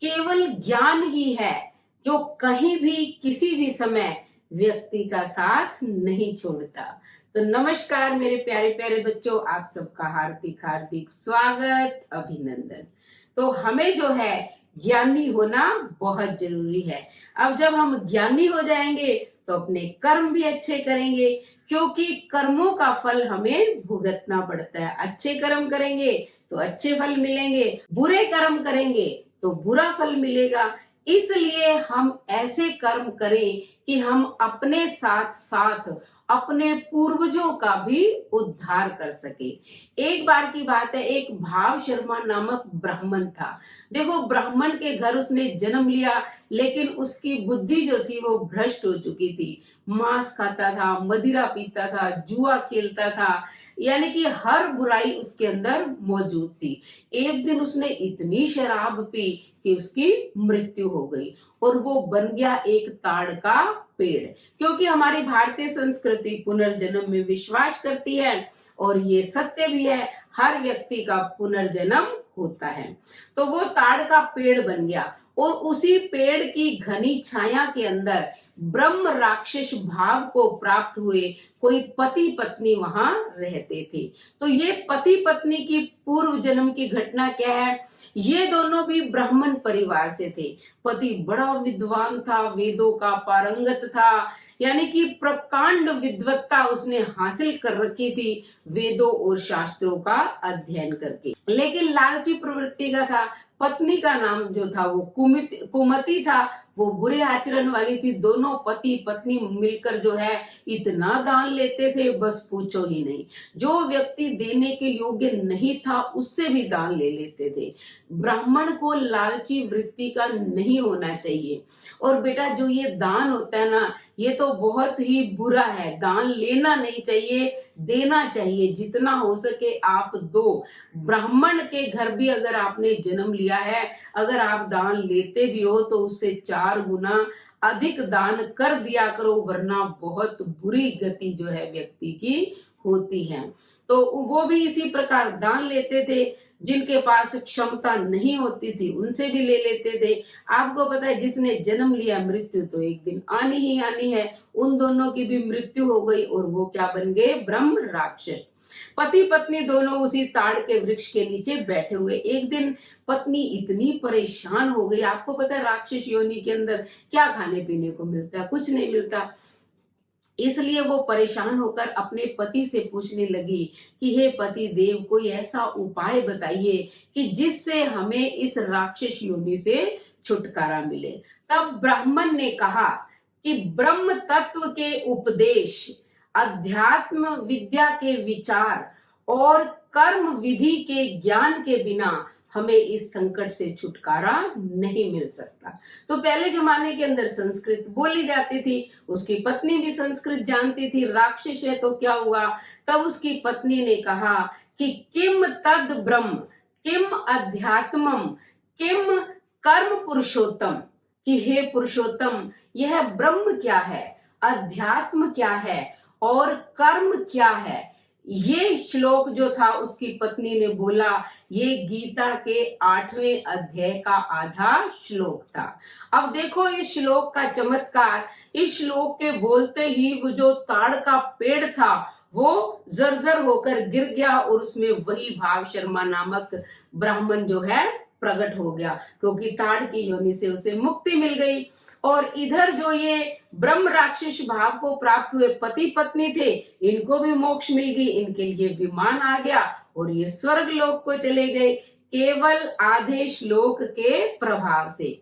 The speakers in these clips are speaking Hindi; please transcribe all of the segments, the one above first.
केवल ज्ञान ही है जो कहीं भी किसी भी समय व्यक्ति का साथ नहीं छोड़ता। तो नमस्कार मेरे प्यारे प्यारे बच्चों, आप सबका हार्दिक हार्दिक स्वागत, अभिनंदन। तो हमें जो है ज्ञानी होना बहुत जरूरी है। अब जब हम ज्ञानी हो जाएंगे तो अपने कर्म भी अच्छे करेंगे, क्योंकि कर्मों का फल हमें भुगतना पड़ता है। अच्छे कर्म करेंगे तो अच्छे फल मिलेंगे, बुरे कर्म करेंगे तो बुरा फल मिलेगा। इसलिए हम ऐसे कर्म करें कि हम अपने साथ साथ अपने पूर्वजों का भी उद्धार कर सके। एक बार की बात है, एक भाव शर्मा नामक ब्राह्मण था। देखो, ब्राह्मण के घर उसने जन्म लिया, लेकिन उसकी बुद्धि जो थी वो भ्रष्ट हो चुकी थी। मांस खाता था, मदिरा पीता था, जुआ खेलता था, यानी कि हर बुराई उसके अंदर मौजूद थी। एक दिन उसने इतनी शराब पी कि उसकी मृत्यु हो गई और वो बन गया एक ताड़ का पेड़। क्योंकि हमारी भारतीय संस्कृति पुनर्जन्म में विश्वास करती है और ये सत्य भी है, हर व्यक्ति का पुनर्जन्म होता है। तो वो ताड़ का पेड़ बन गया और उसी पेड़ की घनी छाया के अंदर ब्रह्म राक्षस भाव को प्राप्त हुए कोई पति पत्नी वहां रहते थे। तो ये पति पत्नी की पूर्व जन्म की घटना क्या है? ये दोनों भी ब्राह्मण परिवार से थे। पति बड़ा विद्वान था, वेदों का पारंगत था, यानी कि प्रकांड विद्वत्ता उसने हासिल कर रखी थी वेदों और शास्त्रों का अध्ययन करके। लेकिन लालची प्रवृत्ति का था। पत्नी का नाम जो था वो कुमति था, वो बुरे आचरण वाली थी। दोनों पति पत्नी मिलकर जो है इतना दान लेते थे, बस पूछो ही नहीं। जो व्यक्ति देने के योग्य नहीं था उससे भी दान ले लेते थे। ब्राह्मण को लालची वृत्ति का नहीं होना चाहिए। और बेटा, जो ये दान होता है ना, ये तो बहुत ही बुरा है। दान लेना नहीं चाहिए, देना चाहिए। जितना हो सके आप दो। ब्राह्मण के घर भी अगर आपने जन्म लिया है, अगर आप दान लेते भी हो तो उससे 4 गुना अधिक दान कर दिया करो, वरना बहुत बुरी गति जो है व्यक्ति की होती है। तो वो भी इसी प्रकार दान लेते थे। जिनके पास क्षमता नहीं होती थी उनसे भी ले लेते थे। आपको पता है, जिसने जन्म लिया, मृत्यु तो एक दिन आनी ही आनी है। उन दोनों की भी मृत्यु हो गई और वो क्या बन गए? ब्रह्म राक्षस। पति पत्नी दोनों उसी ताड़ के वृक्ष के नीचे बैठे हुए। एक दिन पत्नी इतनी परेशान हो गई। आपको पता है, राक्षस योनि के अंदर क्या खाने पीने को मिलता है? कुछ नहीं मिलता। इसलिए वो परेशान होकर अपने पति से पूछने लगी कि हे पति देव, कोई ऐसा उपाय बताइए कि जिससे हमें इस राक्षस योनि से छुटकारा मिले। तब ब्राह्मण ने कहा कि ब्रह्म तत्व के उपदेश, अध्यात्म विद्या के विचार और कर्म विधि के ज्ञान के बिना हमें इस संकट से छुटकारा नहीं मिल सकता। तो पहले जमाने के अंदर संस्कृत बोली जाती थी, उसकी पत्नी भी संस्कृत जानती थी। राक्षस है तो क्या हुआ? तब उसकी पत्नी ने कहा कि किम तद ब्रह्म, किम अध्यात्मम, किम कर्म पुरुषोत्तम, कि हे पुरुषोत्तम, यह ब्रह्म क्या है, अध्यात्म क्या है और कर्म क्या है। ये श्लोक जो था उसकी पत्नी ने बोला, ये गीता के 8वें अध्याय का आधा श्लोक था। अब देखो इस श्लोक का चमत्कार। इस श्लोक के बोलते ही वो जो ताड़ का पेड़ था वो जर्जर होकर गिर गया और उसमें वही भाव शर्मा नामक ब्राह्मण जो है प्रकट हो गया, क्योंकि ताड़ की योनि से उसे मुक्ति मिल गई। और इधर जो ये ब्रह्म राक्षस भाव को प्राप्त हुए पति पत्नी थे, इनको भी मोक्ष मिल गई, इनके लिए विमान आ गया और ये स्वर्ग लोक को चले गए, केवल आधे श्लोक के प्रभाव से।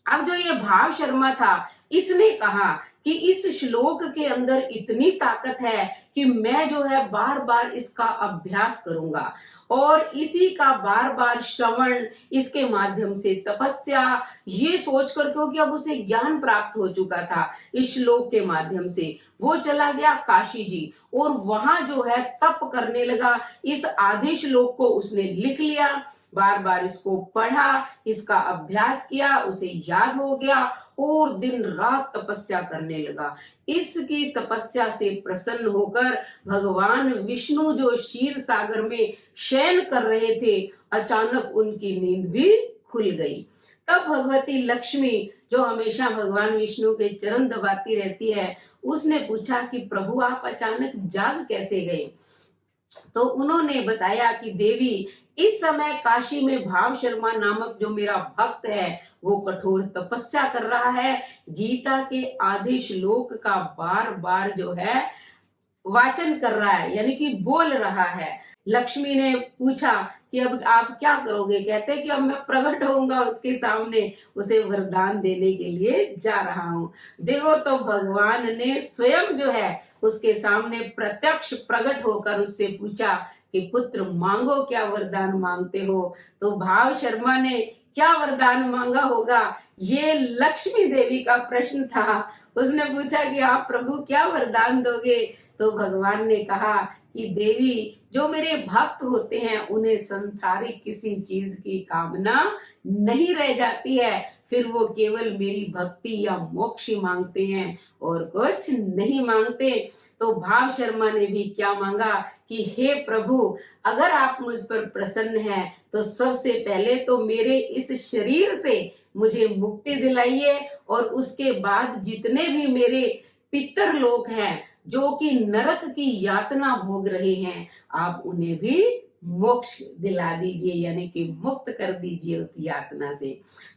अब जो ये भाव शर्मा था, इसने कहा कि इस श्लोक के अंदर इतनी ताकत है कि मैं जो है बार बार इसका अभ्यास करूंगा और इसी का बार बार श्रवण, इसके माध्यम से तपस्या, ये सोचकर, क्योंकि अब उसे ज्ञान प्राप्त हो चुका था इस श्लोक के माध्यम से, वो चला गया काशी जी और वहां जो है तप करने लगा। इस आधे श्लोक को उसने लिख लिया, बार बार इसको पढ़ा, इसका अभ्यास किया, उसे याद हो गया और दिन रात तपस्या करने लगा। इसकी तपस्या से प्रसन्न होकर भगवान विष्णु जो क्षीर सागर में शयन कर रहे थे, अचानक उनकी नींद भी खुल गई। तब भगवती लक्ष्मी, जो हमेशा भगवान विष्णु के चरण दबाती रहती है, उसने पूछा कि प्रभु आप अचानक जाग कैसे गए। तो उन्होंने बताया कि देवी, इस समय काशी में भाव शर्मा नामक जो मेरा भक्त है वो कठोर तपस्या कर रहा है, गीता के आधे श्लोक का बार बार जो है वाचन कर रहा है, यानी कि बोल रहा है। लक्ष्मी ने पूछा कि अब आप क्या करोगे। कहते हैं कि अब मैं प्रकट होऊंगा उसके सामने, उसे वरदान देने के लिए जा रहा हूँ। देखो, तो भगवान ने स्वयं जो है उसके सामने प्रत्यक्ष प्रकट होकर उससे पूछा कि पुत्र मांगो, क्या वरदान मांगते हो। तो भाव शर्मा ने क्या वरदान मांगा होगा, ये लक्ष्मी देवी का प्रश्न था। उसने पूछा कि आप प्रभु क्या वरदान दोगे। तो भगवान ने कहा कि देवी, जो मेरे भक्त होते हैं उन्हें संसारिक किसी चीज की कामना नहीं रह जाती है, फिर वो केवल मेरी भक्ति या मोक्ष ही मांगते हैं और कुछ नहीं मांगते। तो भाव शर्मा ने भी क्या मांगा कि हे प्रभु, अगर आप मुझ पर प्रसन्न हैं तो सबसे पहले तो मेरे इस शरीर से मुझे मुक्ति दिलाइए, और उसके बाद जितने भी मेरे पितर लोग हैं जो कि नरक की यातना भोग रहे हैं, आप उन्हें भी मोक्ष दिला दीजिए, यानी कि मुक्त कर दीजिए उस यातना से।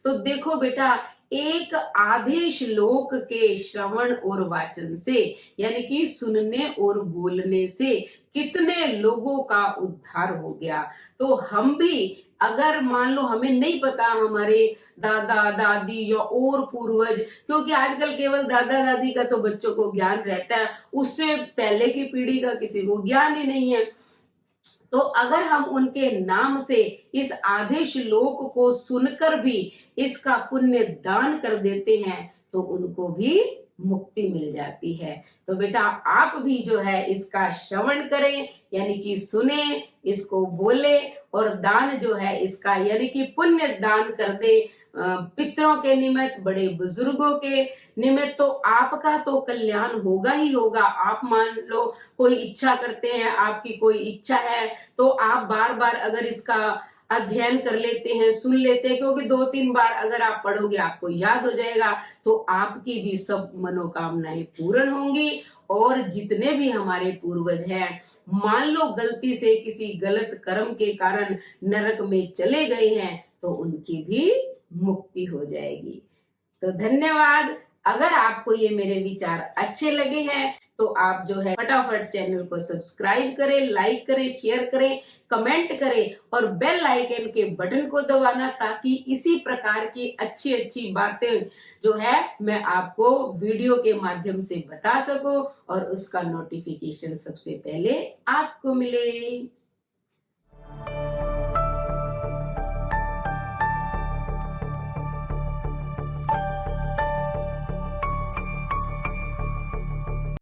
तो देखो बेटा, एक आधे श्लोक के श्रवण और वाचन से, यानी कि सुनने और बोलने से कितने लोगों का उद्धार हो गया। तो हम भी, अगर मान लो हमें नहीं पता, हमारे दादा दादी या और पूर्वज, क्योंकि आजकल केवल दादा दादी का तो बच्चों को ज्ञान रहता है, उससे पहले की पीढ़ी का किसी को ज्ञान ही नहीं है। तो अगर हम उनके नाम से इस आधे श्लोक को सुनकर भी इसका पुण्य दान कर देते हैं तो उनको भी मुक्ति मिल जाती है। तो बेटा, आप भी जो है इसका श्रवण करें, यानी कि सुने, इसको बोले, और दान जो है इसका, यानी कि पुण्य दान कर दे पितरों के निमित्त, बड़े बुजुर्गों के निमित्त। तो आपका तो कल्याण होगा ही होगा। आप मान लो कोई इच्छा करते हैं, आपकी कोई इच्छा है, तो आप बार बार अगर इसका अध्ययन कर लेते हैं, सुन लेते हैं, क्योंकि 2-3 बार अगर आप पढ़ोगे आपको याद हो जाएगा, तो आपकी भी सब मनोकामनाएं पूर्ण होंगी। और जितने भी हमारे पूर्वज हैं, मान लो गलती से किसी गलत कर्म के कारण नरक में चले गए हैं, तो उनकी भी मुक्ति हो जाएगी। तो धन्यवाद। अगर आपको ये मेरे विचार अच्छे लगे हैं तो आप जो है फटाफट चैनल को सब्सक्राइब करें, लाइक करें, शेयर करें, कमेंट करें और बेल आइकन के बटन को दबाना, ताकि इसी प्रकार की अच्छी अच्छी बातें जो है मैं आपको वीडियो के माध्यम से बता सकूं और उसका नोटिफिकेशन सबसे पहले आपको मिले।